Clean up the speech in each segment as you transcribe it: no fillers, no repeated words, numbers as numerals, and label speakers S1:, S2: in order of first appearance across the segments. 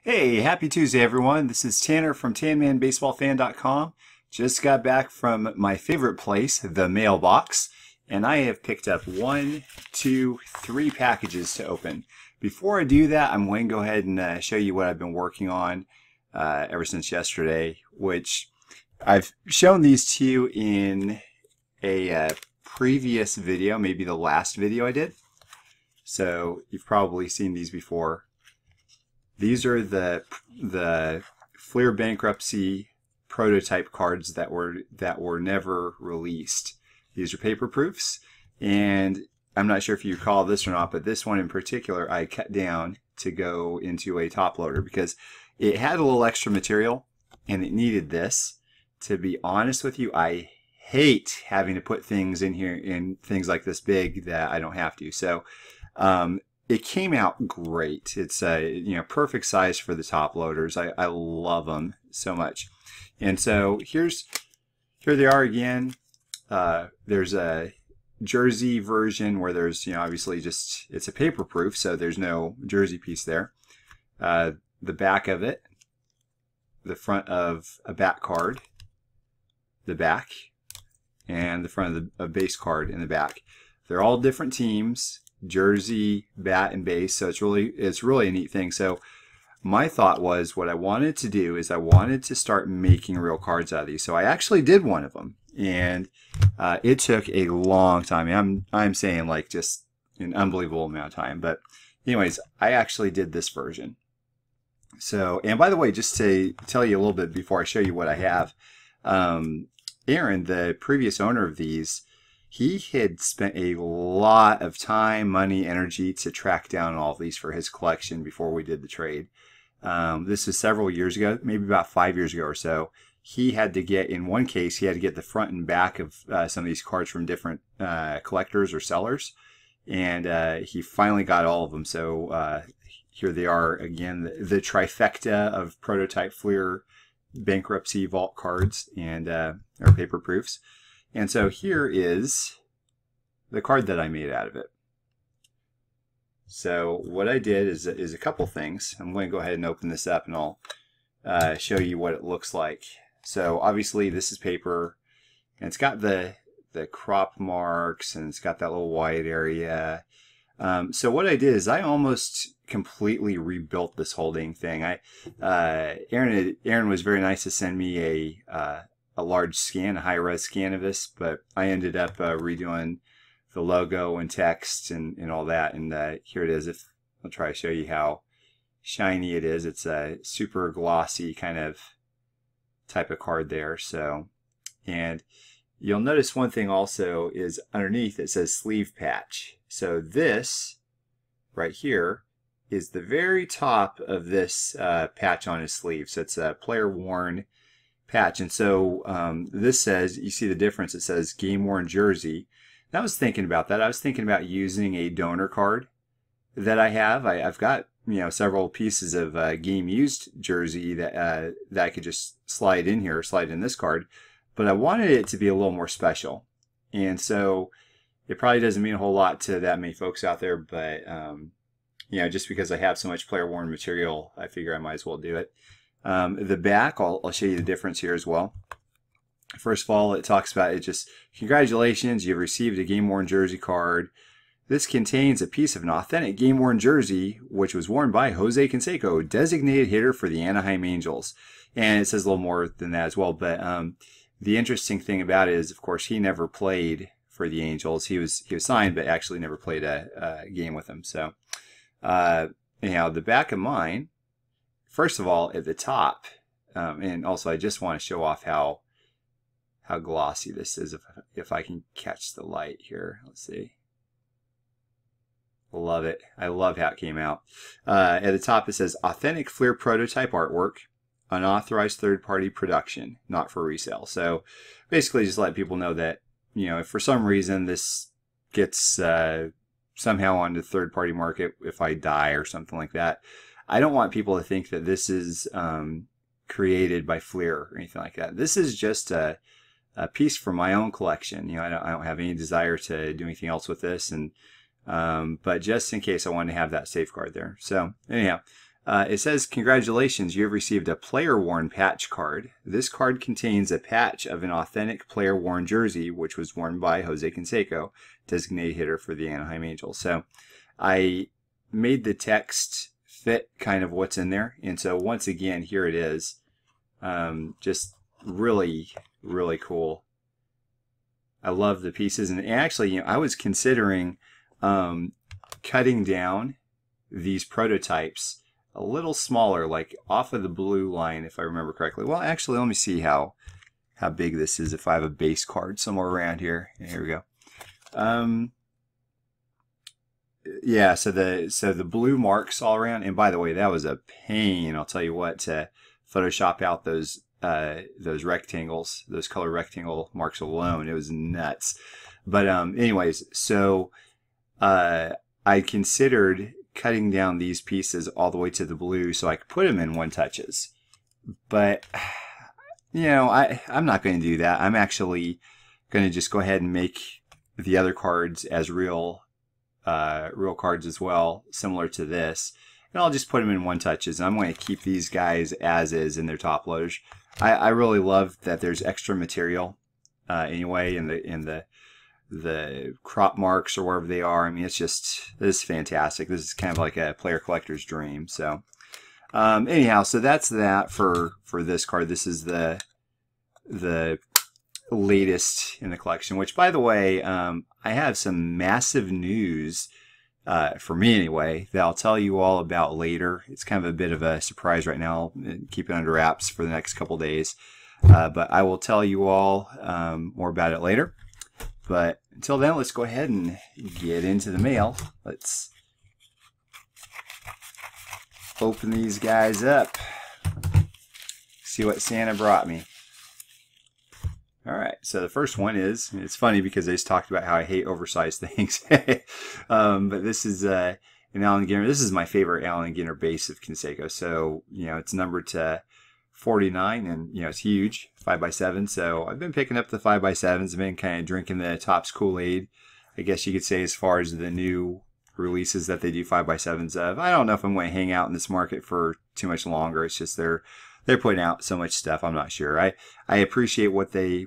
S1: Hey, happy Tuesday, everyone. This is Tanner from TanmanBaseballFan.com. Just got back from my favorite place, the mailbox, and I have picked up 3 packages to open. Before I do that, I'm going to go ahead and show you what I've been working on ever since yesterday, which I've shown these to you in a previous video, maybe the last video I did. So you've probably seen these before. These are the Fleer Bankruptcy prototype cards that were never released. These are paper proofs, and I'm not sure if you recall this or not, but this one in particular I cut down to go into a top loader because it had a little extra material and it needed this. To be honest with you, I hate having to put things in here in things like this big that I don't have to. So it came out great. It's a perfect size for the top loaders. I love them so much. And so here they are again. There's a jersey version where there's obviously just it's a paper proof, so there's no jersey piece there. The back of it, the front of a back card, the back, and the front of a base card in the back. They're all different teams. Jersey, bat, and base, so it's really a neat thing. So my thought was what I wanted to do is I wanted to start making real cards out of these. So I actually did one of them, and it took a long time. I'm saying like just an unbelievable amount of time, but anyways, I actually did this version. So, and by the way, just to tell you a little bit before I show you what I have, Aaron, the previous owner of these, he had spent a lot of time, money, energy to track down all of these for his collection before we did the trade. This is several years ago, maybe about 5 years ago or so. He had to get, in one case, he had to get the front and back of some of these cards from different collectors or sellers. And he finally got all of them. So here they are again, the trifecta of prototype Fleer Bankruptcy Vault cards and or paper proofs. And so here is the card that I made out of it. So what I did is a couple things. I'm going to go ahead and open this up and I'll show you what it looks like. So obviously this is paper, and it's got the crop marks, and it's got that little white area. So what I did is I almost completely rebuilt this whole dang thing. Aaron was very nice to send me a large scan, a high-res scan of this, but I ended up redoing the logo and text and all that, and here it is. I'll try to show you how shiny it is. It's a super glossy kind of type of card there. So, and you'll notice one thing also is underneath it says sleeve patch. So this right here is the very top of this patch on his sleeve. So it's a player worn patch. And so this says, you see the difference, it says game worn jersey. And I was thinking about that. I was thinking about using a donor card that I have. I've got several pieces of game used jersey that I could just slide in here, slide in this card, but I wanted it to be a little more special. And so it probably doesn't mean a whole lot to that many folks out there, but just because I have so much player worn material, I figure I might as well do it. The back, I'll show you the difference here as well. First of all, it talks about it just, congratulations, you've received a game-worn jersey card. This contains a piece of an authentic game-worn jersey, which was worn by Jose Canseco, designated hitter for the Anaheim Angels. And it says a little more than that as well, but the interesting thing about it is, of course, he never played for the Angels. He was signed, but actually never played a game with them. So, anyhow, the back of mine, first of all, at the top, and also I just want to show off how glossy this is, if I can catch the light here. Let's see. Love it. I love how it came out. At the top it says, authentic Fleer prototype artwork, unauthorized third-party production, not for resale. So basically just let people know that, if for some reason this gets somehow on the third-party market, if I die or something like that, I don't want people to think that this is created by Fleer or anything like that. This is just a piece from my own collection. I don't have any desire to do anything else with this, and but just in case, I wanted to have that safeguard there. So anyhow, It says, congratulations, you have received a player-worn patch card. This card contains a patch of an authentic player-worn jersey, which was worn by Jose Canseco, designated hitter for the Anaheim Angels. So I made the text fit kind of what's in there. And so once again, here it is. Just really, really cool. I love the pieces. And actually, I was considering cutting down these prototypes a little smaller, like off of the blue line, if I remember correctly. Well, actually, let me see how big this is if I have a base card somewhere around here. Here we go. Yeah, so the blue marks all around. And by the way, that was a pain, I'll tell you what, to Photoshop out those rectangles, those color rectangle marks alone. It was nuts. But anyways, so I considered cutting down these pieces all the way to the blue so I could put them in one touches. But, I'm not going to do that. I'm actually going to just go ahead and make the other cards as real cards as well, similar to this. And I'll just put them in one touches. And I'm going to keep these guys as is in their top loaders. I really love that there's extra material anyway in the crop marks or wherever they are. I mean, this is fantastic. This is kind of like a player collector's dream. So anyhow, so that's that for this card. This is the latest in the collection, which, by the way, I have some massive news for me anyway that I'll tell you all about later. It's kind of a bit of a surprise right now. I'll keep it under wraps for the next couple days, but I will tell you all more about it later. But until then, let's go ahead and get into the mail. Let's open these guys up. See what Santa brought me. All right, so the first one is, it's funny because I just talked about how I hate oversized things. But this is an Allen Ginter. This is my favorite Allen Ginter base of Canseco. So, it's numbered to 49, and it's huge, 5x7. So I've been picking up the 5x7s. I've been kind of drinking the Topps Kool-Aid, I guess you could say, as far as the new releases that they do 5x7s of. I don't know if I'm going to hang out in this market for too much longer. It's just they're putting out so much stuff. I'm not sure. I appreciate what they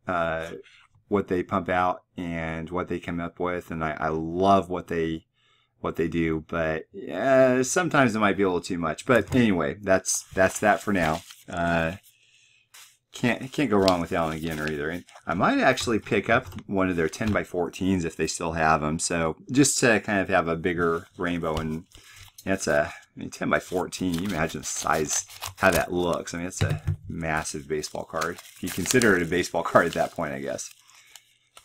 S1: pump out and what they come up with, and I love what they do. But yeah, sometimes it might be a little too much. But anyway, that's that for now. Can't go wrong with Allen Ginter either. And I might actually pick up one of their 10x14s if they still have them. So just to kind of have a bigger rainbow, and that's 10x14. You imagine the size, how that looks. I mean, it's a massive baseball card. If you consider it a baseball card at that point, I guess.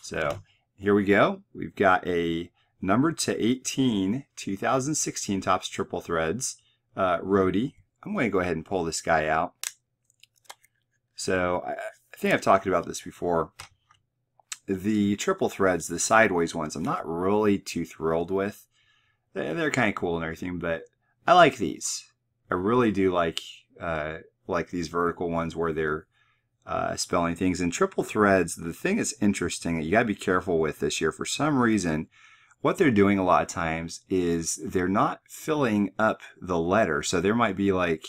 S1: So here we go. We've got a numbered to 18 2016 Topps Triple Threads roadie. I'm going to go ahead and pull this guy out. So I think I've talked about this before. The Triple Threads, the sideways ones, I'm not really too thrilled with. They're kind of cool and everything, but I like these. I really do like these vertical ones where they're spelling things. And Triple Threads, the thing that's interesting that you got to be careful with this year, for some reason, what they're doing a lot of times is they're not filling up the letter. So there might be like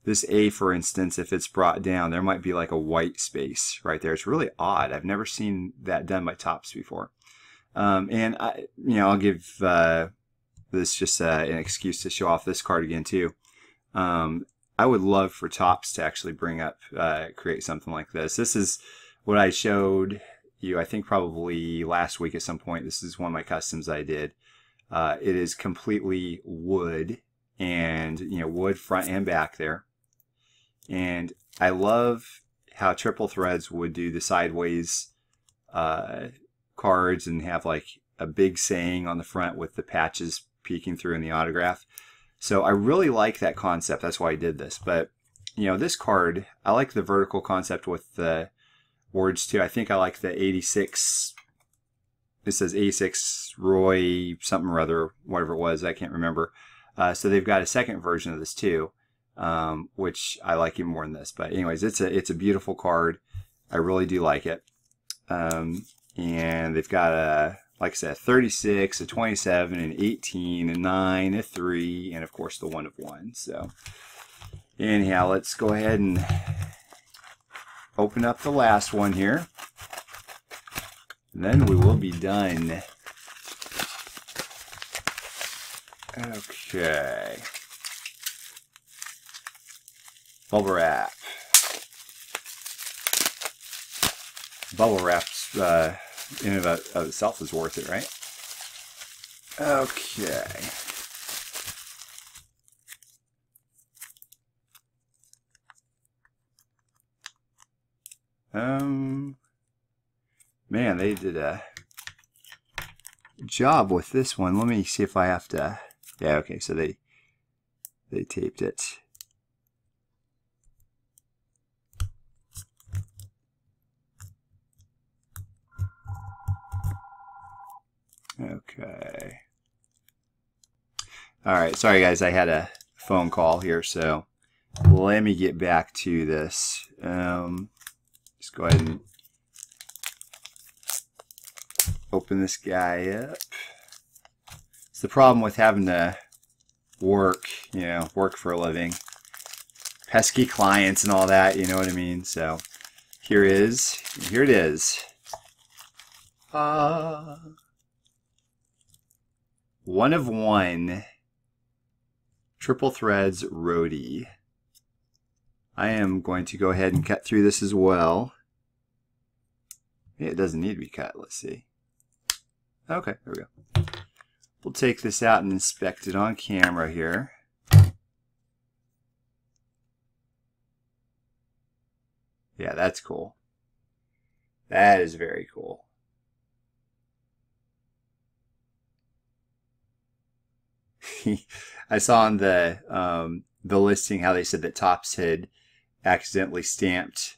S1: this A, for instance, if it's brought down, there might be like a white space right there. It's really odd. I've never seen that done by Topps before. And I'll give this just an excuse to show off this card again too. I would love for Topps to actually bring up, create something like this. This is what I showed you, I think probably last week at some point. This is one of my customs I did. It is completely wood, and wood front and back there. And I love how Triple Threads would do the sideways cards and have like a big saying on the front with the patches peeking through in the autograph. So I really like that concept. That's why I did this. But this card, I like the vertical concept with the words too. I think I like the 86. It says 86 Roy something or other, whatever it was. I can't remember. So they've got a second version of this too, which I like even more than this. But anyways, it's a beautiful card. I really do like it. And they've got like I said, 36, a 27, an 18, a 9, a 3, and of course the 1 of 1. So anyhow, let's go ahead and open up the last one here. And then we will be done. Okay. Bubble wrap. Bubble wrap's in and of itself is worth it, right? Okay. Man, they did a job with this one. Let me see if I have to. Yeah, okay, so they taped it. Okay. All right, sorry guys, I had a phone call here, so let me get back to this. Just go ahead and open this guy up. It's the problem with having to work, work for a living. Pesky clients and all that, you know what I mean? So here it is. 1 of 1 triple threads roadie. I am going to go ahead and cut through this as well. It doesn't need to be cut. Let's see. Okay, there we go. We'll take this out and inspect it on camera here. Yeah, that's cool. That is very cool. I saw on the listing how they said that Topps had accidentally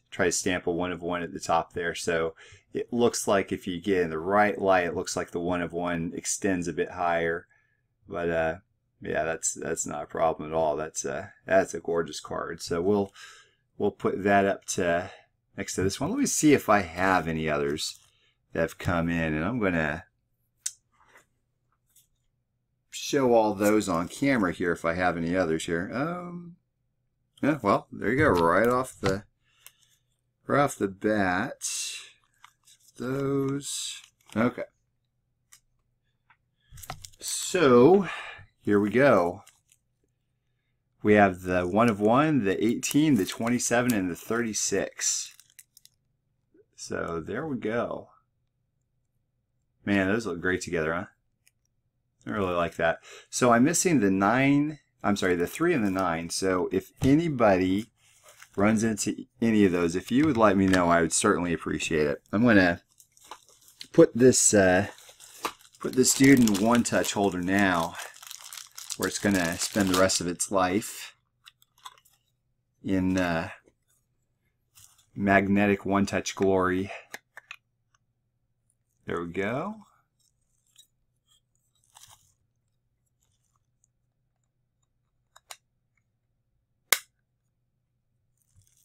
S1: tried to stamp a 1 of 1 at the top there. So it looks like if you get in the right light, it looks like the 1 of 1 extends a bit higher. But yeah, that's not a problem at all. That's a gorgeous card. So we'll put that up to next to this one. Let me see if I have any others that have come in, and I'm gonna show all those on camera here if I have any others here. Yeah, well, there you go, right off the bat. Those. Okay. So here we go. We have the 1 of 1, the 18, the 27, and the 36. So there we go. Man, those look great together, huh? I really like that. So I'm missing the 9, I'm sorry, the 3 and the 9. So if anybody runs into any of those, if you would let me know, I would certainly appreciate it. I'm going to put this dude in one touch holder now, where it's going to spend the rest of its life in magnetic one touch glory. There we go.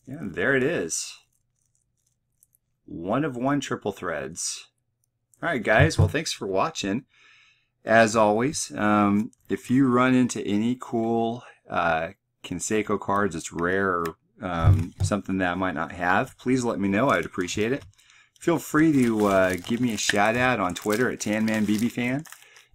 S1: Yeah, there it is. 1 of 1 triple threads. Alright guys, well thanks for watching. As always, if you run into any cool Conseco cards that's rare or something that I might not have, please let me know. I would appreciate it. Feel free to give me a shout out on Twitter at TanmanBBFan.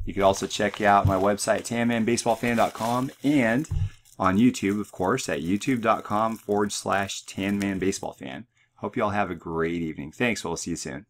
S1: You can also check out my website, TanmanBaseballFan.com, and on YouTube, of course, at youtube.com/TanmanBaseballFan. Hope you all have a great evening. Thanks. We'll see you soon.